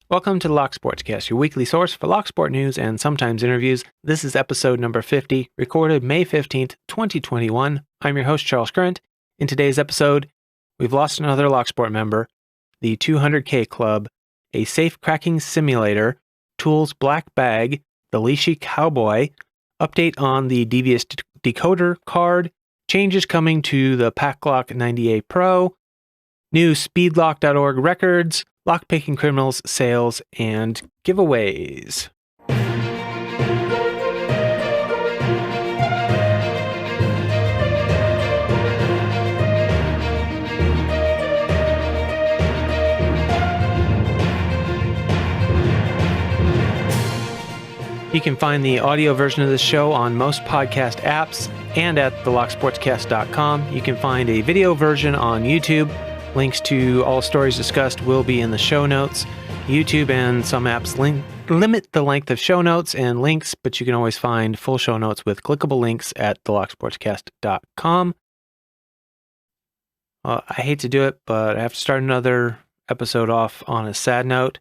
Welcome to the Lock Sportscast, your weekly source for lock sport news and sometimes interviews. This is episode number 50, recorded May 15th, 2021. I'm your host, Charles Current. In today's episode, we've lost another lock sport member, the 200K Club, a Safecracking Simulator, Tool's Blackbag, the Lishi Cowboy, update on the Devious Decoder card, changes coming to the PacLock 90A Pro, new speedlock.org records, lockpicking criminals, sales, and giveaways. You can find the audio version of this show on most podcast apps and at thelocksportscast.com. You can find a video version on YouTube. Links to all stories discussed will be in the show notes. YouTube and some apps limit the length of show notes and links, but you can always find full show notes with clickable links at thelocksportscast.com. I hate to do it, but I have to start another episode off on a sad note.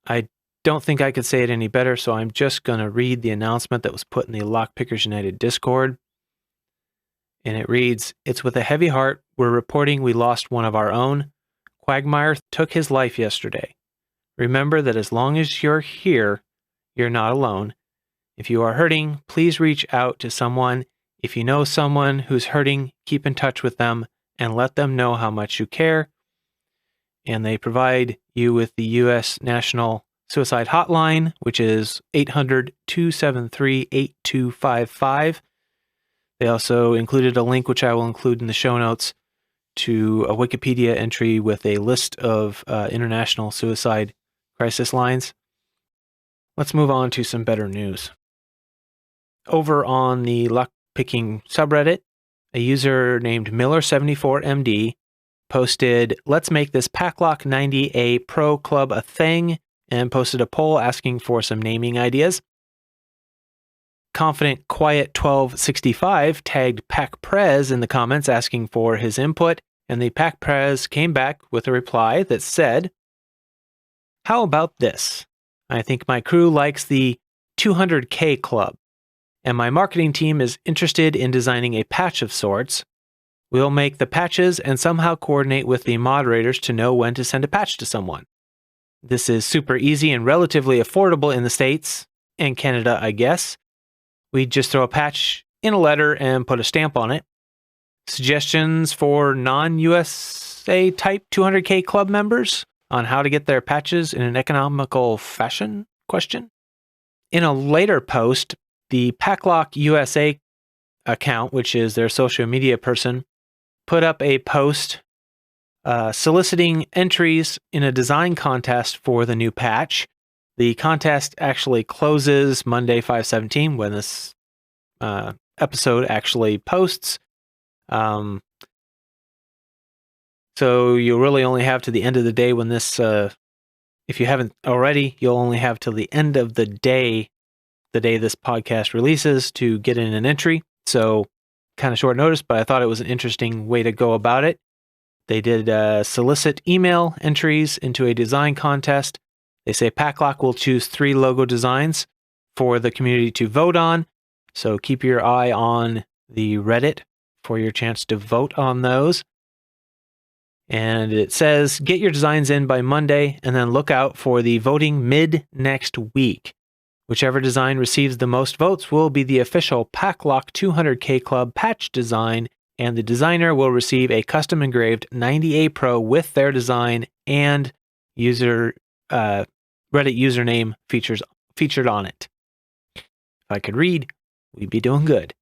I don't think I could say it any better, so I'm just going to read the announcement that was put in the Lockpickers United Discord. And it reads, "It's with a heavy heart we're reporting we lost one of our own. Quagmire took his life yesterday. Remember that as long as you're here, you're not alone. If you are hurting, please reach out to someone. If you know someone who's hurting, keep in touch with them and let them know how much you care." And they provide you with the U.S. National Suicide Hotline, which is 800-273-8255. They also included a link, which I will include in the show notes, to a Wikipedia entry with a list of international suicide crisis lines. Let's move on to some better news. Over on the lockpicking subreddit, a user named Miller74MD posted, "Let's make this PacLock 90A Pro Club a thing," and posted a poll asking for some naming ideas. Confident Quiet 1265 tagged PacPrez in the comments asking for his input, and the PacPrez came back with a reply that said, "How about this? I think my crew likes the 200K Club, and my marketing team is interested in designing a patch of sorts. We'll make the patches and somehow coordinate with the moderators to know when to send a patch to someone. This is super easy and relatively affordable in the States and Canada, I guess. We just throw a patch in a letter and put a stamp on it. Suggestions for non-USA type 200K Club members on how to get their patches in an economical fashion? Question." In a later post, the PacLock USA account, which is their social media person, put up a post soliciting entries in a design contest for the new patch. The contest actually closes Monday, 5/17, when this episode actually posts. So you'll really only have to the end of the day when this, if you haven't already, you'll only have till the end of the day this podcast releases to get in an entry. So kind of short notice, but I thought it was an interesting way to go about it. They did solicit email entries into a design contest. They say PacLock will choose 3 logo designs for the community to vote on, so keep your eye on the Reddit for your chance to vote on those. And it says, get your designs in by Monday, and then look out for the voting mid-next week. Whichever design receives the most votes will be the official PacLock 200K Club patch design, and the designer will receive a custom-engraved 90A Pro with their design and Reddit username featured on it. If I could read, we'd be doing good.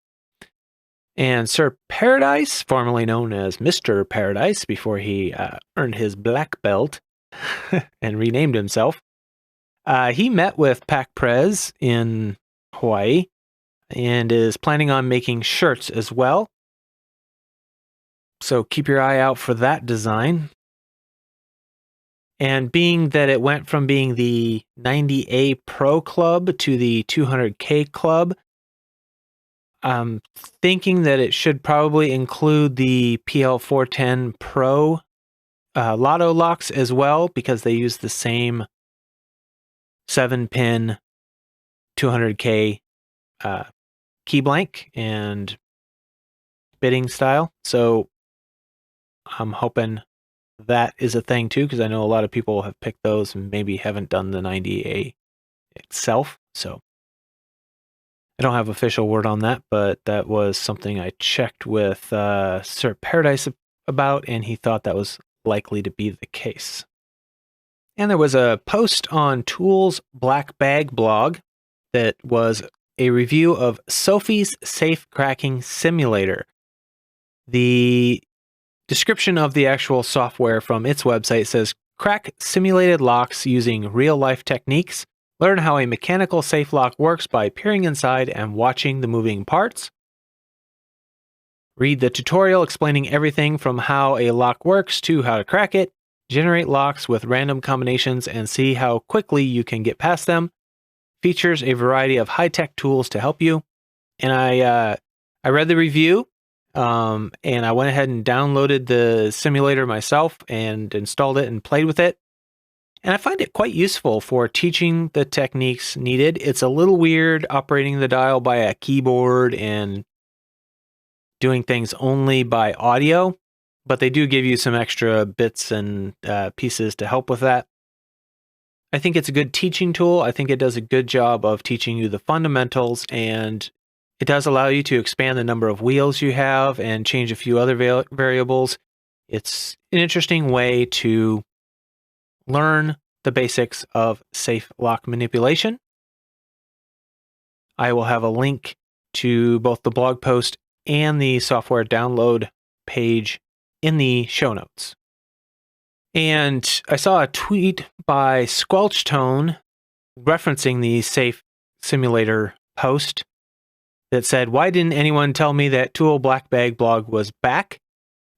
And Sir Paradise, formerly known as Mr. Paradise before he earned his black belt and renamed himself, he met with PacPrez in Hawaii and is planning on making shirts as well. So keep your eye out for that design. And being that it went from being the 90A Pro Club to the 200K Club, I'm thinking that it should probably include the PL410 Pro Lotto locks as well, because they use the same 7-pin 200K key blank and bitting style. So I'm hoping that is a thing too, because I know a lot of people have picked those and maybe haven't done the 90A itself. So I don't have official word on that, but that was something I checked with Sir Paradise about, and he thought that was likely to be the case. And there was a post on Tool's Blackbag blog that was a review of Sophie's Safecracking Simulator. The description of the actual software from its website says, crack simulated locks using real-life techniques. Learn how a mechanical safe lock works by peering inside and watching the moving parts. Read the tutorial explaining everything from how a lock works to how to crack it. Generate locks with random combinations and see how quickly you can get past them. Features a variety of high-tech tools to help you. And I read the review, and I went ahead and downloaded the simulator myself and installed it and played with it. And I find it quite useful for teaching the techniques needed. It's a little weird operating the dial by a keyboard and doing things only by audio, but they do give you some extra bits and pieces to help with that. I think it's a good teaching tool. I think it does a good job of teaching you the fundamentals, and it does allow you to expand the number of wheels you have and change a few other variables. It's an interesting way to learn the basics of safe lock manipulation. I will have a link to both the blog post and the software download page in the show notes. And I saw a tweet by Squelch Tone referencing the Safe Simulator post that said, why didn't anyone tell me that Toool Blackbag blog was back?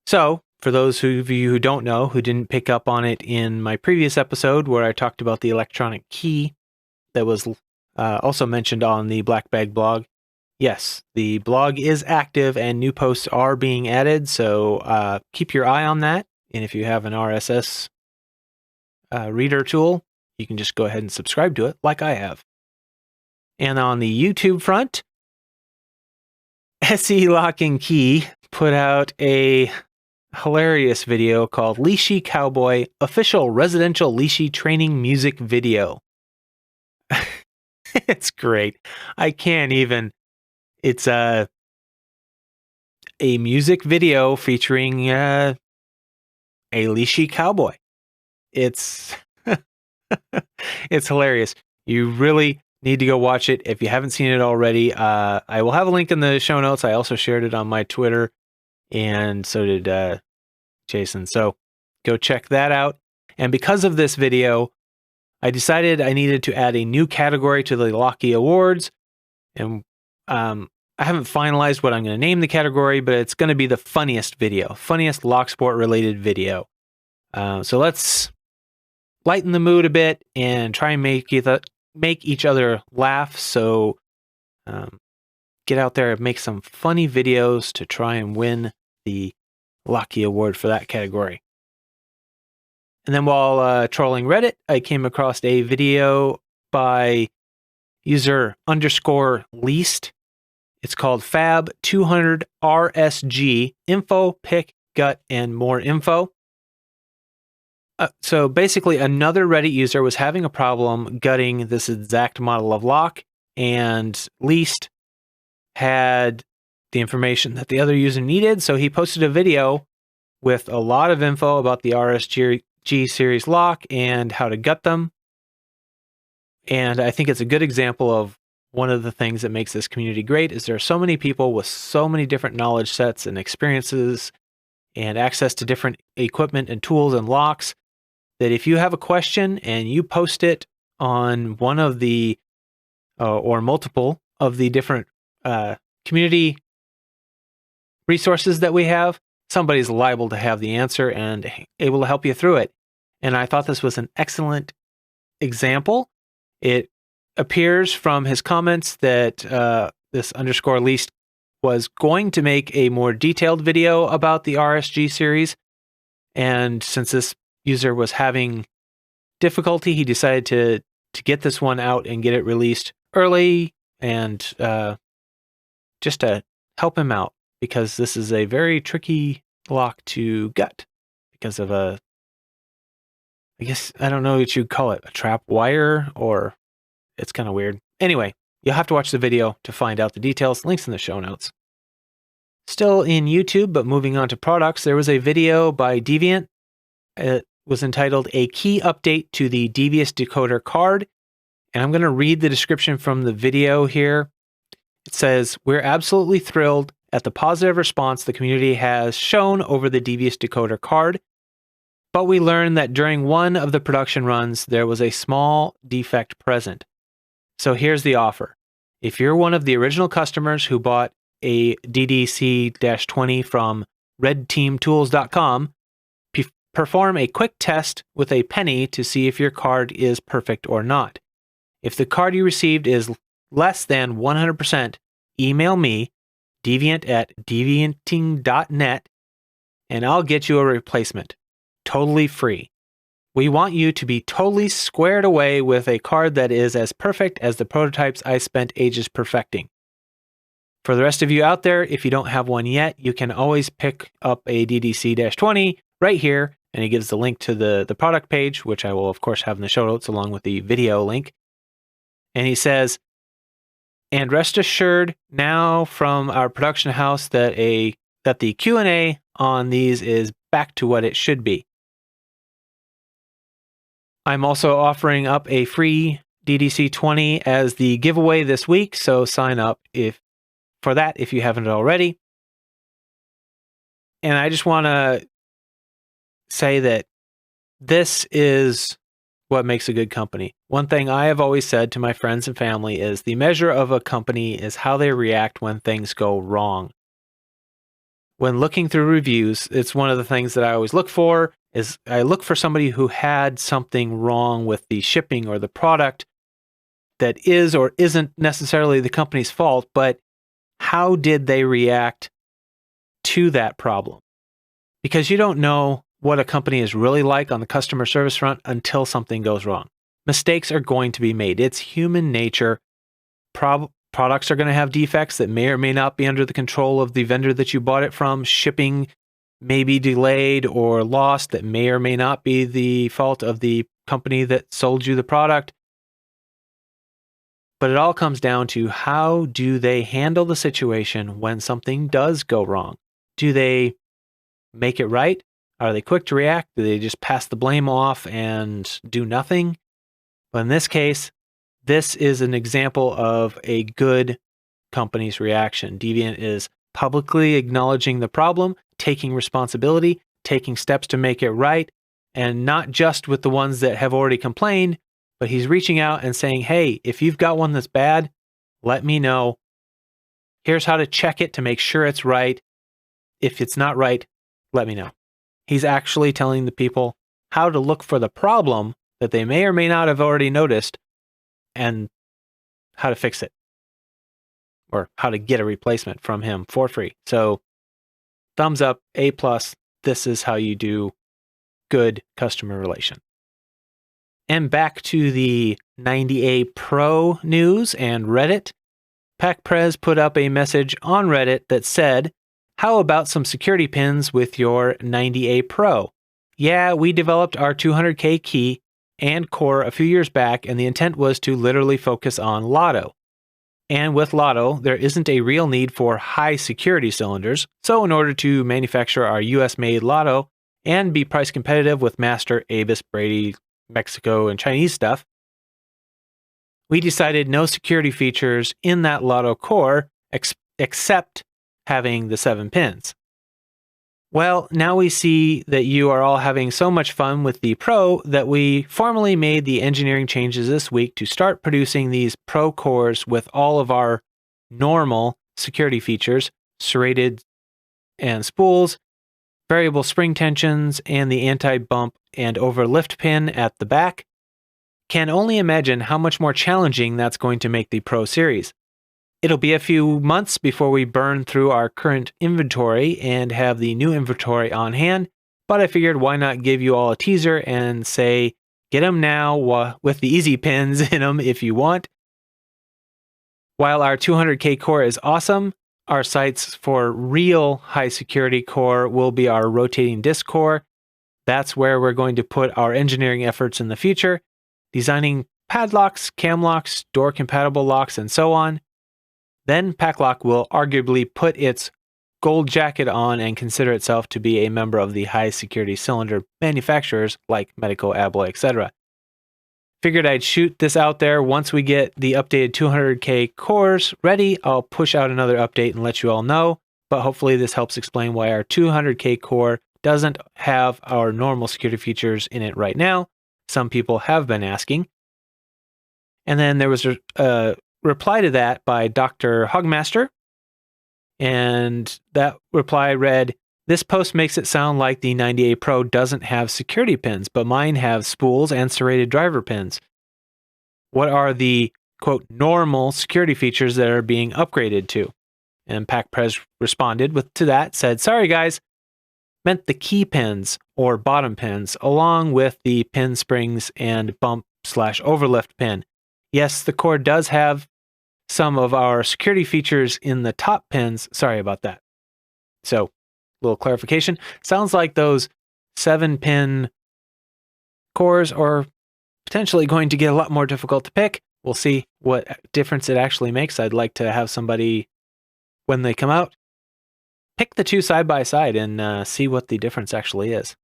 So, for those of you who don't know, who didn't pick up on it in my previous episode where I talked about the electronic key that was also mentioned on the Blackbag blog, yes, the blog is active and new posts are being added, so keep your eye on that. And if you have an RSS reader tool, you can just go ahead and subscribe to it like I have. And on the YouTube front, SE Lock and Key put out a hilarious video called Lishi Cowboy Official Residential Lishi Training Music Video. It's great. I can't even. It's a music video featuring a Lishi Cowboy. It's it's hilarious. You really need to go watch it if you haven't seen it already. I will have a link in the show notes. I also shared it on my Twitter, and so did Jason. So go check that out. And because of this video, I decided I needed to add a new category to the Locky Awards. And I haven't finalized what I'm going to name the category, but it's going to be the funniest video, funniest Locksport related video. So let's lighten the mood a bit and try and make each other laugh. So get out there and make some funny videos to try and win the Locky Award for that category. And then while trolling Reddit, I came across a video by user _least. It's called Fab 200 RSG info, pick, gut, and more info. So basically, another Reddit user was having a problem gutting this exact model of lock, and Least had the information that the other user needed, so he posted a video with a lot of info about the RSG series lock and how to gut them. And I think it's a good example of one of the things that makes this community great is there are so many people with so many different knowledge sets and experiences and access to different equipment and tools and locks that if you have a question and you post it on one of the or multiple of the different community resources that we have, somebody's liable to have the answer and able to help you through it. And I thought this was an excellent example. It appears from his comments that this _least was going to make a more detailed video about the RSG series. And since this user was having difficulty, he decided to get this one out and get it released early and just to help him out, because this is a very tricky lock to gut because of I guess, I don't know what you'd call it, a trap wire, or it's kind of weird. Anyway, you'll have to watch the video to find out the details. Links in the show notes. Still in YouTube, but moving on to products, there was a video by Deviant. It was entitled A Key Update to the Devious Decoder Card. And I'm going to read the description from the video here. It says, "We're absolutely thrilled at the positive response the community has shown over the Devious Decoder Card. But we learned that during one of the production runs, there was a small defect present. So here's the offer. If you're one of the original customers who bought a DDC-20 from redteamtools.com, perform a quick test with a penny to see if your card is perfect or not. If the card you received is less than 100%, email me, deviant@devianting.net, and I'll get you a replacement. Totally free. We want you to be totally squared away with a card that is as perfect as the prototypes I spent ages perfecting. For the rest of you out there, if you don't have one yet, you can always pick up a DDC-20 right here," and he gives the link to the product page, which I will of course have in the show notes along with the video link. And he says, "And rest assured now from our production house that the Q&A on these is back to what it should be. I'm also offering up a free DDC-20 as the giveaway this week, so sign up for that if you haven't already." And I just want to say that this is what makes a good company. One thing I have always said to my friends and family is the measure of a company is how they react when things go wrong. When looking through reviews, it's one of the things that I always look for is I look for somebody who had something wrong with the shipping or the product that is or isn't necessarily the company's fault, but how did they react to that problem? Because you don't know what a company is really like on the customer service front until something goes wrong. Mistakes are going to be made. It's human nature. Products are going to have defects that may or may not be under the control of the vendor that you bought it from. Shipping may be delayed or lost that may or may not be the fault of the company that sold you the product. But it all comes down to how do they handle the situation when something does go wrong? Do they make it right? Are they quick to react? Do they just pass the blame off and do nothing? But in this case, this is an example of a good company's reaction. Deviant is publicly acknowledging the problem, taking responsibility, taking steps to make it right, and not just with the ones that have already complained, but he's reaching out and saying, hey, if you've got one that's bad, let me know. Here's how to check it to make sure it's right. If it's not right, let me know. He's actually telling the people how to look for the problem that they may or may not have already noticed and how to fix it or how to get a replacement from him for free. So thumbs up, A+. This is how you do good customer relation. And back to the 90A Pro news and Reddit. PacPrez put up a message on Reddit that said, how about some security pins with your 90A Pro? Yeah, we developed our 200K key and core a few years back, and the intent was to literally focus on Lotto. And with Lotto, there isn't a real need for high security cylinders, so in order to manufacture our US-made Lotto and be price competitive with Master, Avis, Brady, Mexico, and Chinese stuff, we decided no security features in that Lotto core except having the 7 pins. Well, now we see that you are all having so much fun with the Pro that we formally made the engineering changes this week to start producing these Pro cores with all of our normal security features, serrated and spools, variable spring tensions, and the anti-bump and overlift pin at the back. Can only imagine how much more challenging that's going to make the Pro series. It'll be a few months before we burn through our current inventory and have the new inventory on hand, but I figured why not give you all a teaser and say, get them now with the easy pins in them if you want. While our 200K core is awesome, our sights for real high security core will be our rotating disc core. That's where we're going to put our engineering efforts in the future, designing padlocks, cam locks, door compatible locks, and so on. Then PacLock will arguably put its gold jacket on and consider itself to be a member of the high security cylinder manufacturers like Medico, Abloy, etc. Figured I'd shoot this out there. Once we get the updated 200K cores ready, I'll push out another update and let you all know, but hopefully this helps explain why our 200K core doesn't have our normal security features in it right now. Some people have been asking. And then there was a reply to that by Dr. Hogmaster, and that reply read, "This post makes it sound like the 90A Pro doesn't have security pins, but mine have spools and serrated driver pins. What are the, quote, normal security features that are being upgraded to?" And PacPrez responded to that, said, "Sorry guys, meant the key pins or bottom pins, along with the pin springs and bump/overlift pin. Yes, the core does have some of our security features in the top pins. Sorry about that." So, little clarification. Sounds like those 7-pin cores are potentially going to get a lot more difficult to pick. We'll see what difference it actually makes. I'd like to have somebody, when they come out, pick the two side by side and see what the difference actually is.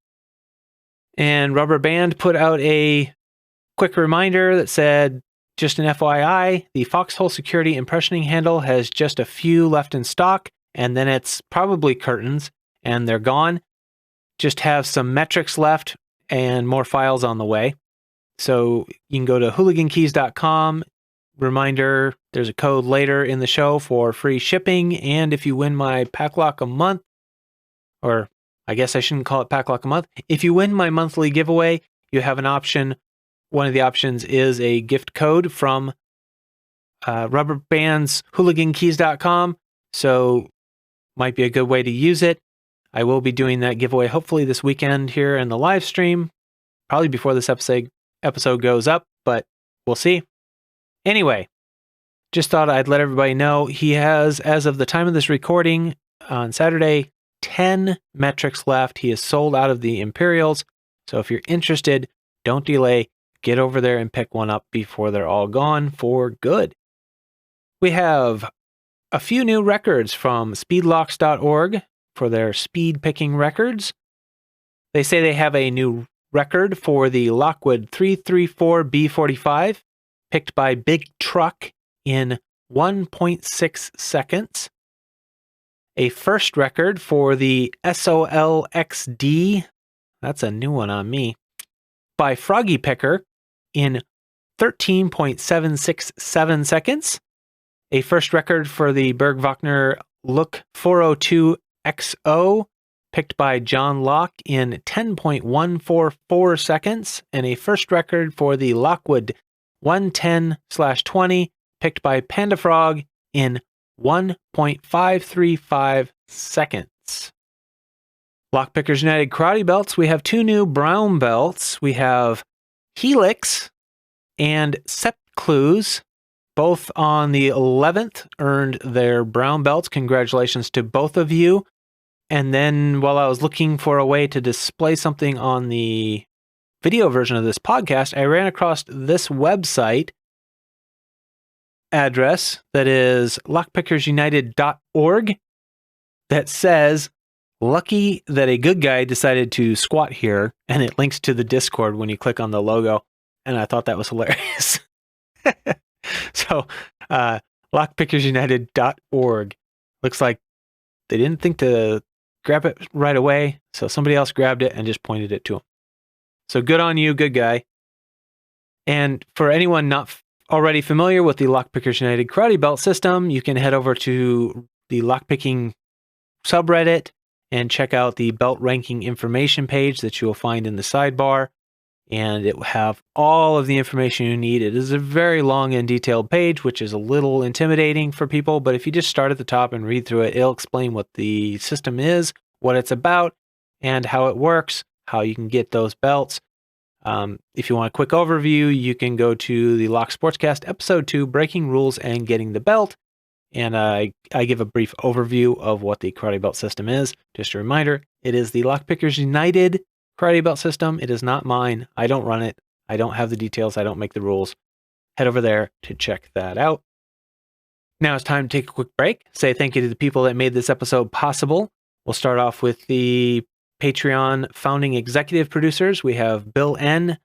And RubberBanned put out a quick reminder that said, just an FYI, the FoxHole security impressioning handle has just a few left in stock, and then it's probably curtains, and they're gone. Just have some metrics left and more files on the way. So you can go to hooligankeys.com. Reminder, there's a code later in the show for free shipping, and if you win my PacLock a month, or I guess I shouldn't call it PacLock a month, if you win my monthly giveaway, you have an option. One of the options is a gift code from RubberBand's hooligankeys.com, so might be a good way to use it. I will be doing that giveaway hopefully this weekend here in the live stream, probably before this episode goes up, but we'll see. Anyway, just thought I'd let everybody know he has, as of the time of this recording on Saturday, 10 metrics left. He is sold out of the Imperials, so if you're interested, don't delay. Get over there and pick one up before they're all gone for good. We have a few new records from speedlocks.org for their speed picking records. They say they have a new record for the Lockwood 334B45, picked by Big Truck in 1.6 seconds. A first record for the SOLXD, that's a new one on me, by Froggy Picker in 13.767 seconds. A first record for the Berg-Wagner Look 402XO, picked by John Locke in 10.144 seconds. And a first record for the Lockwood 110/20, picked by Panda-Frog in 1.535 seconds. Lockpickers United Karate belts. We have two new brown belts. We have Helix and Sepclues, both on the 11th, earned their brown belts. Congratulations to both of you. And then while I was looking for a way to display something on the video version of this podcast, I ran across this website address that is lockpickersunited.org that says, "Lucky that a good guy decided to squat here," and it links to the Discord when you click on the logo, and I thought that was hilarious. So, lockpickersunited.org. Looks like they didn't think to grab it right away, so somebody else grabbed it and just pointed it to him. So good on you, good guy. And for anyone not already familiar with the Lockpickers United Karate Belt system, you can head over to the Lockpicking subreddit and check out the belt ranking information page that you will find in the sidebar. And it will have all of the information you need. It is a very long and detailed page, which is a little intimidating for people. But if you just start at the top and read through it, it'll explain what the system is, what it's about, and how it works, how you can get those belts. If you want a quick overview, you can go to the Lock Sportscast episode 2, Breaking Rules and Getting the Belt. And I give a brief overview of what the karate belt system is. Just a reminder, it is the Lockpickers United karate belt system. It is not mine. I don't run it. I don't have the details. I don't make the rules. Head over there to check that out. Now it's time to take a quick break. Say thank you to the people that made this episode possible. We'll start off with the Patreon founding executive producers. We have BillN,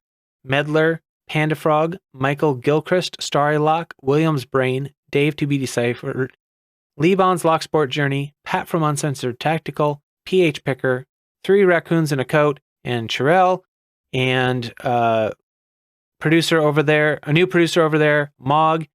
Medler, Panda-Frog, Michael Gilchrist, Starrylock, Williams Brain, Dave to be deciphered, Lebon's Locksport Journey, Pat from Uncensored Tactical, PH Picker, 3 Raccoons in a Coat, and Chirel, and producer over there, a new producer over there, Mog.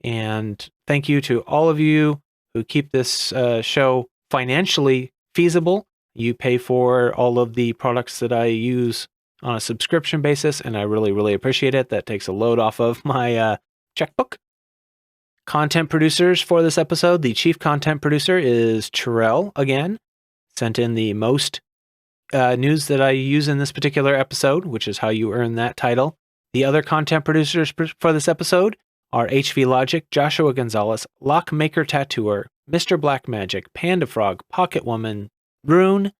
And thank you to all of you who keep this show financially feasible. You pay for all of the products that I use on a subscription basis, and I really, really appreciate it. That takes a load off of my checkbook. Content producers for this episode. The chief content producer is Chirel again. Sent in the most news that I use in this particular episode, which is how you earn that title. The other content producers for this episode are HVLogic, Joshua Gonzalez, LockMakerTattooer, MrBlack-Magic, Panda-Frog, Pocket Woman, Roon,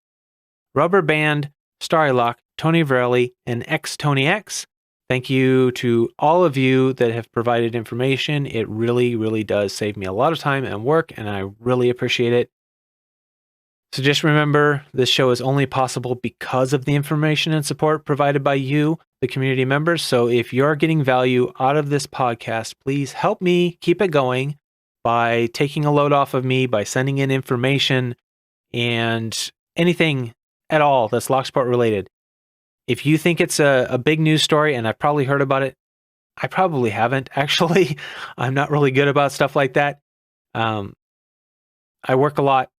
RubberBanned, Starrylock, Tony Virelli, and xtonyx. Thank you to all of you that have provided information. It really, really does save me a lot of time and work, and I really appreciate it. So just remember, this show is only possible because of the information and support provided by you, the community members. So if you're getting value out of this podcast, please help me keep it going by taking a load off of me, by sending in information and anything at all that's Locksport related. If you think it's a big news story, and I've probably heard about it, I probably haven't, actually. I'm not really good about stuff like that. I work a lot.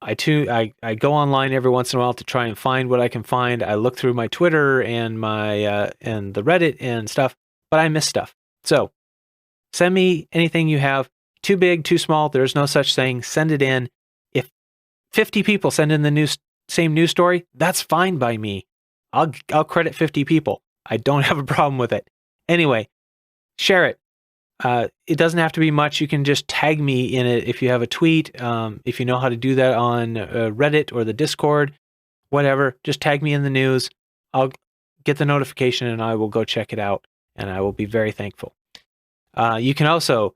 I go online every once in a while to try and find what I can find. I look through my Twitter and my and the Reddit and stuff, but I miss stuff. So send me anything you have. Too big, too small, there's no such thing. Send it in. If 50 people send in the same news story, that's fine by me. I'll credit 50 people. I don't have a problem with it. Anyway, share it. It doesn't have to be much. You can just tag me in it if you have a tweet. If you know how to do that on Reddit or the Discord, whatever, just tag me in the news. I'll get the notification and I will go check it out, and I will be very thankful. You can also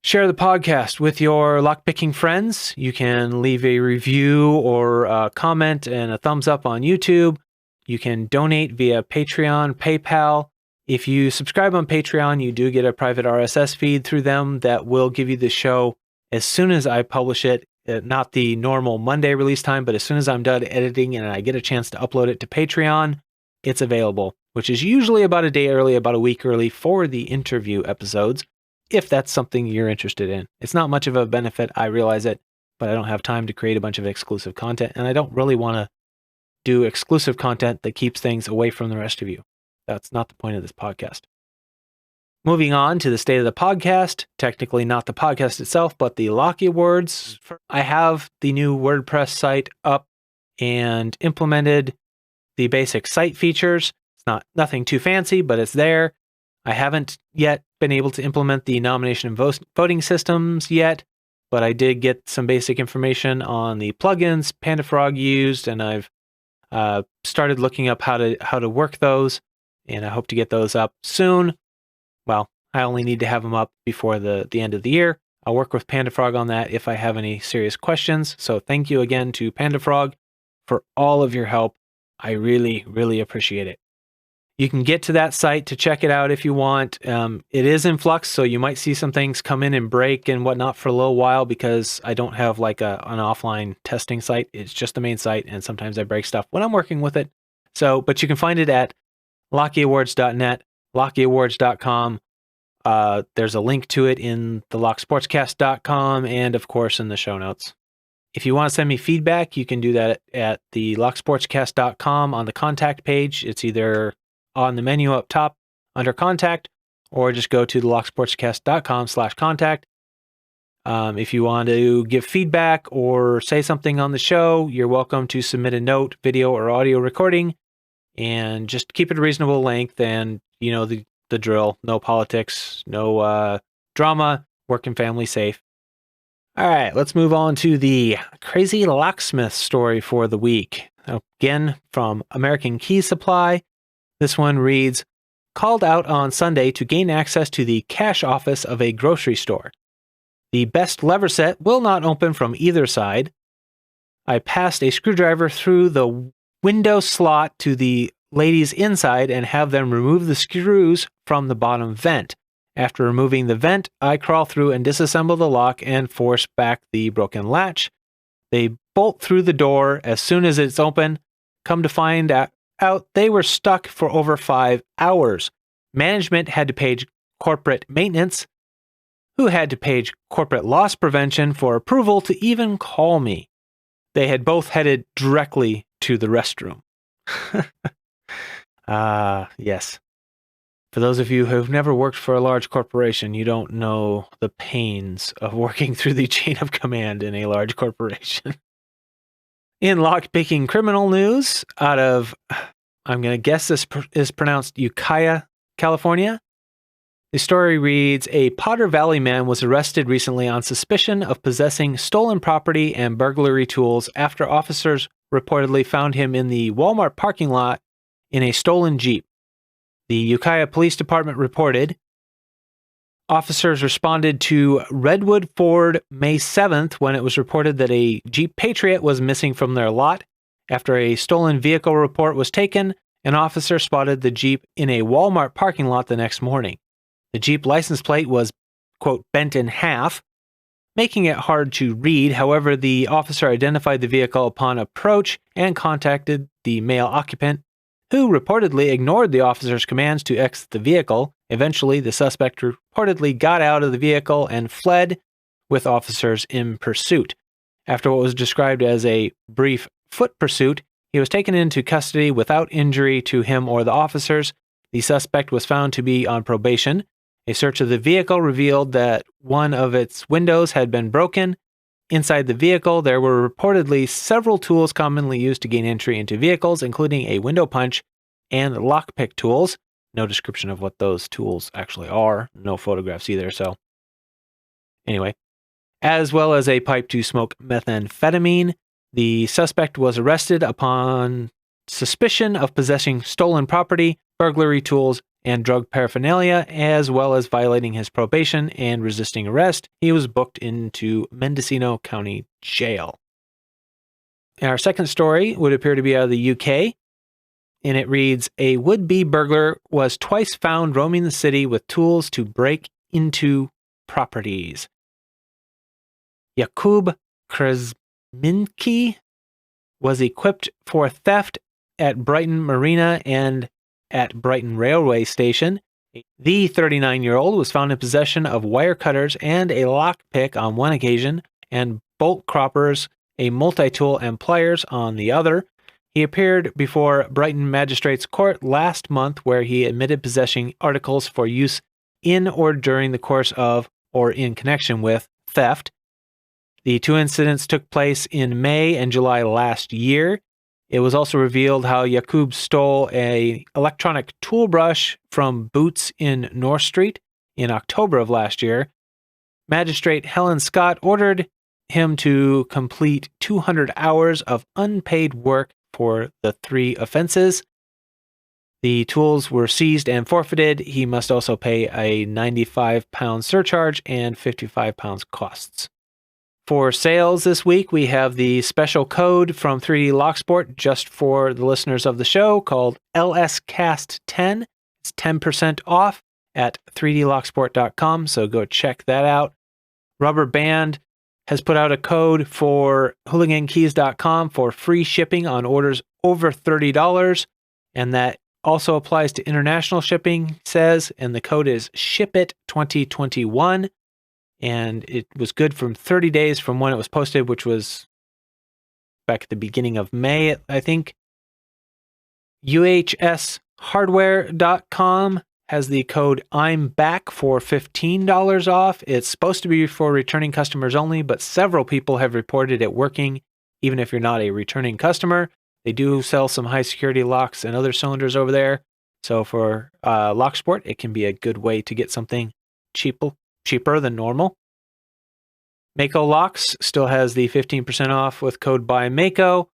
share the podcast with your lockpicking friends. You can leave a review or a comment and a thumbs up on YouTube. You can donate via Patreon, PayPal. If you subscribe on Patreon, you do get a private RSS feed through them that will give you the show as soon as I publish it. Not the normal Monday release time, but as soon as I'm done editing and I get a chance to upload it to Patreon, it's available, which is usually about a day early, about a week early for the interview episodes, if that's something you're interested in. It's not much of a benefit, I realize it, but I don't have time to create a bunch of exclusive content, and I don't really want to do exclusive content that keeps things away from the rest of you. That's not the point of this podcast. Moving on to the state of the podcast, technically not the podcast itself, but the Locky Awards. I have the new WordPress site up and implemented the basic site features. It's nothing too fancy, but it's there. I haven't yet been able to implement the nomination and voting systems yet, but I did get some basic information on the plugins Panda-Frog used, and I've started looking up how to work those, and I hope to get those up soon. Well, I only need to have them up before the end of the year. I'll work with Panda-Frog on that if I have any serious questions. So thank you again to Panda-Frog for all of your help. I really, really appreciate it. You can get to that site to check it out if you want. It is in flux, so you might see some things come in and break and whatnot for a little while because I don't have like an offline testing site. It's just the main site, and sometimes I break stuff when I'm working with it. So, but you can find it at lockyawards.net, lockyawards.com. There's a link to it in the locksportscast.com and, of course, in the show notes. If you want to send me feedback, you can do that at the locksportscast.com on the contact page. It's either on the menu up top under contact, or just go to the locksportscast.com/contact. If you want to give feedback or say something on the show, you're welcome to submit a note, video, or audio recording, and just keep it a reasonable length. And you know the drill: no politics, no drama, work and family safe. All right, let's move on to the crazy locksmith story for the week. Again, from American Key Supply. This one reads, called out on Sunday to gain access to the cash office of a grocery store. The best lever set will not open from either side. I passed a screwdriver through the window slot to the ladies inside and have them remove the screws from the bottom vent. After removing the vent, I crawl through and disassemble the lock and force back the broken latch. They bolt through the door as soon as it's open. Come to find out, they were stuck for over 5 hours. Management had to page corporate maintenance, who had to page corporate loss prevention for approval to even call me. They had both headed directly to the restroom. Yes. For those of you who've never worked for a large corporation, you don't know the pains of working through the chain of command in a large corporation. In lockpicking criminal news, out of, I'm going to guess this is pronounced Ukiah, California. The story reads, a Potter Valley man was arrested recently on suspicion of possessing stolen property and burglary tools after officers reportedly found him in the Walmart parking lot in a stolen Jeep. The Ukiah Police Department reported, officers responded to Redwood Ford May 7th when it was reported that a Jeep Patriot was missing from their lot. After a stolen vehicle report was taken, an officer spotted the Jeep in a Walmart parking lot the next morning. The Jeep license plate was, quote, bent in half, making it hard to read. However, the officer identified the vehicle upon approach and contacted the male occupant, who reportedly ignored the officer's commands to exit the vehicle. Eventually, the suspect reportedly got out of the vehicle and fled, with officers in pursuit. After what was described as a brief foot pursuit, he was taken into custody without injury to him or the officers. The suspect was found to be on probation. A search of the vehicle revealed that one of its windows had been broken. Inside the vehicle, there were reportedly several tools commonly used to gain entry into vehicles, including a window punch and lockpick tools. No description of what those tools actually are. No photographs either, so. Anyway, as well as a pipe to smoke methamphetamine. The suspect was arrested upon suspicion of possessing stolen property, burglary tools, and drug paraphernalia, as well as violating his probation and resisting arrest. He was booked into Mendocino County Jail. And our second story would appear to be out of the UK, and it reads, a would-be burglar was twice found roaming the city with tools to break into properties. Jakub Krzminski was equipped for theft at Brighton Marina and at Brighton Railway Station. The 39-year-old was found in possession of wire cutters and a lockpick on one occasion, and bolt croppers, a multi-tool, and pliers on the other. He appeared before Brighton Magistrates Court last month, where he admitted possessing articles for use in or during the course of or in connection with theft. The two incidents took place in May and July last year. It was also revealed how Jakub stole an electronic tool brush from Boots in North Street in October of last year. Magistrate Helen Scott ordered him to complete 200 hours of unpaid work for the 3 offenses. The tools were seized and forfeited. He must also pay a £95 surcharge and £55 costs. For sales this week, we have the special code from 3D Locksport just for the listeners of the show called LSCast10. It's 10% off at 3dlocksport.com, so go check that out. RubberBanned has put out a code for hooligankeys.com for free shipping on orders over $30, and that also applies to international shipping, says, and the code is SHIPIT2021. And it was good from 30 days from when it was posted, which was back at the beginning of May, I think. UHShardware.com has the code I'm back for $15 off. It's supposed to be for returning customers only, but several people have reported it working, even if you're not a returning customer. They do sell some high security locks and other cylinders over there. So for Locksport, it can be a good way to get something cheaper than normal. Mako Locks still has the 15% off with code by Mako.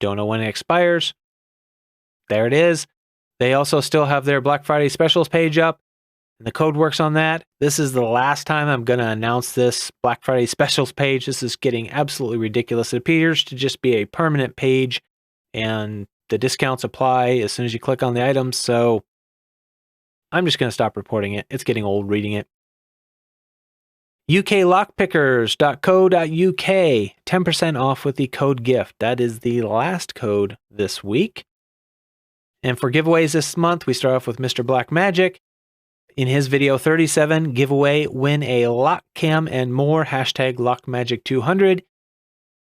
Don't know when it expires. There it is. They also still have their Black Friday specials page up, and the code works on that. This is the last time I'm going to announce this Black Friday specials page. This is getting absolutely ridiculous. It appears to just be a permanent page, and the discounts apply as soon as you click on the items, so I'm just going to stop reporting it. It's getting old reading it. uklockpickers.co.uk, 10% off with the code GIFT. That is the last code this week. And for giveaways this month, we start off with MrBlack-Magic. In his video 37, giveaway, win a lock cam and more, hashtag LockMagic200.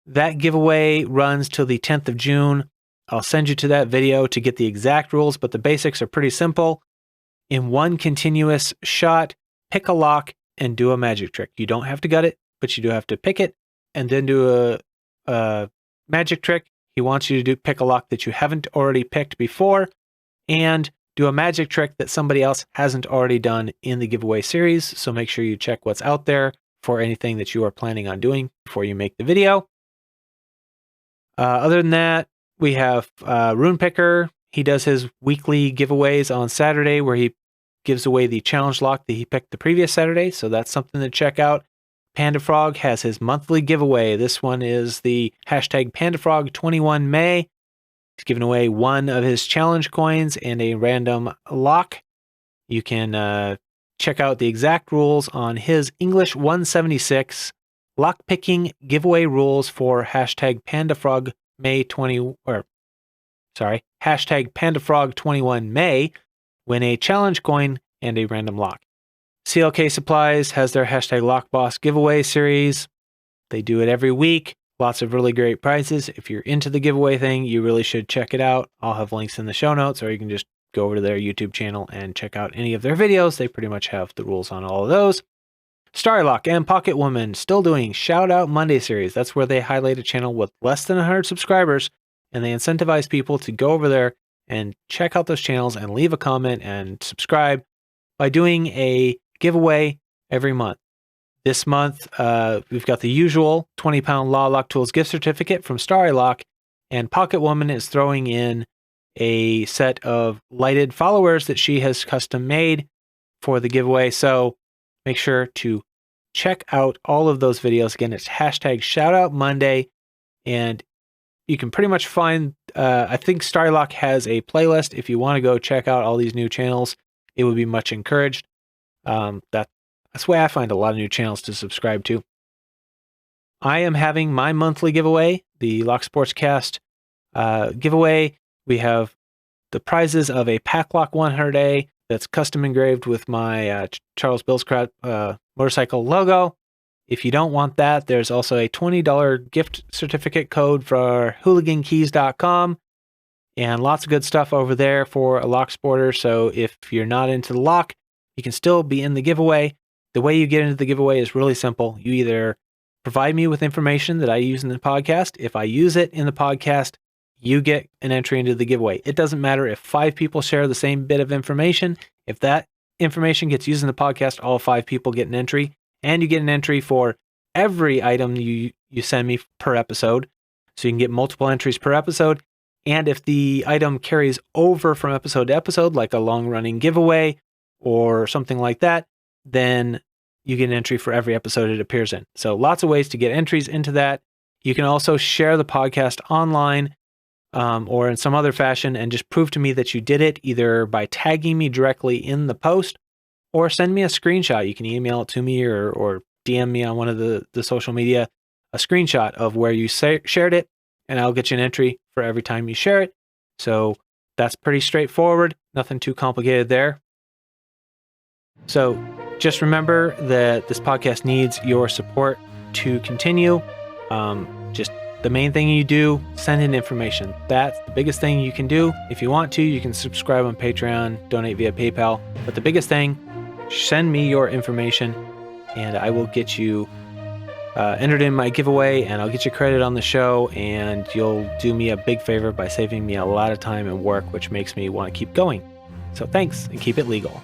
That giveaway runs till the 10th of June. I'll send you to that video to get the exact rules, but the basics are pretty simple. In one continuous shot, pick a lock and do a magic trick. You don't have to gut it, but you do have to pick it and then do a magic trick. He wants you to pick a lock that you haven't already picked before and do a magic trick that somebody else hasn't already done in the giveaway series. So make sure you check what's out there for anything that you are planning on doing before you make the video. Other than that, we have RoonPicker. He does his weekly giveaways on Saturday where he gives away the challenge lock that he picked the previous Saturday. So that's something to check out. Panda-Frog has his monthly giveaway. This one is the hashtag Panda-Frog 21 May. He's giving away one of his challenge coins and a random lock. You can check out the exact rules on his English 176 lockpicking giveaway rules for hashtag Panda-Frog May 20, or sorry, hashtag Panda-Frog 21 May. Win a challenge coin and a random lock. CLK Supplies has their hashtag LockBoss giveaway series. They do it every week. Lots of really great prizes. If you're into the giveaway thing, you really should check it out. I'll have links in the show notes, or you can just go over to their YouTube channel and check out any of their videos. They pretty much have the rules on all of those. Starrylock and Pocket Woman still doing Shout Out Monday series. That's where they highlight a channel with less than 100 subscribers, and they incentivize people to go over there and check out those channels and leave a comment and subscribe by doing a giveaway every month. This month, we've got the usual 20-pound Law Lock Tools gift certificate from Starrylock, and Pocket Woman is throwing in a set of lighted followers that she has custom made for the giveaway. So make sure to check out all of those videos. Again, it's hashtag Shoutout Monday, and you can pretty much find, I think Starrylock has a playlist. If you want to go check out all these new channels, it would be much encouraged. That's the way I find a lot of new channels to subscribe to. I am having my monthly giveaway, the Sportscast giveaway. We have the prizes of a PacLock 100A that's custom engraved with my Charles Billscraft motorcycle logo. If you don't want that, there's also a $20 gift certificate code for hooligankeys.com, and lots of good stuff over there for a locksporter. So if you're not into the lock, you can still be in the giveaway. The way you get into the giveaway is really simple. You either provide me with information that I use in the podcast. If I use it in the podcast, you get an entry into the giveaway. It doesn't matter if 5 people share the same bit of information. If that information gets used in the podcast, all 5 people get an entry, and you get an entry for every item you send me per episode. So you can get multiple entries per episode. And if the item carries over from episode to episode, like a long-running giveaway or something like that, then you get an entry for every episode it appears in. So lots of ways to get entries into that. You can also share the podcast online or in some other fashion and just prove to me that you did it, either by tagging me directly in the post or send me a screenshot. You can email it to me or DM me on one of the social media, a screenshot of where you shared it, and I'll get you an entry for every time you share it. So that's pretty straightforward. Nothing too complicated there. So just remember that this podcast needs your support to continue. Just the main thing you do, send in information. That's the biggest thing you can do. If you want to, you can subscribe on Patreon, donate via PayPal. But the biggest thing, send me your information and I will get you entered in my giveaway, and I'll get you credit on the show, and you'll do me a big favor by saving me a lot of time and work, which makes me want to keep going. So thanks, and keep it legal.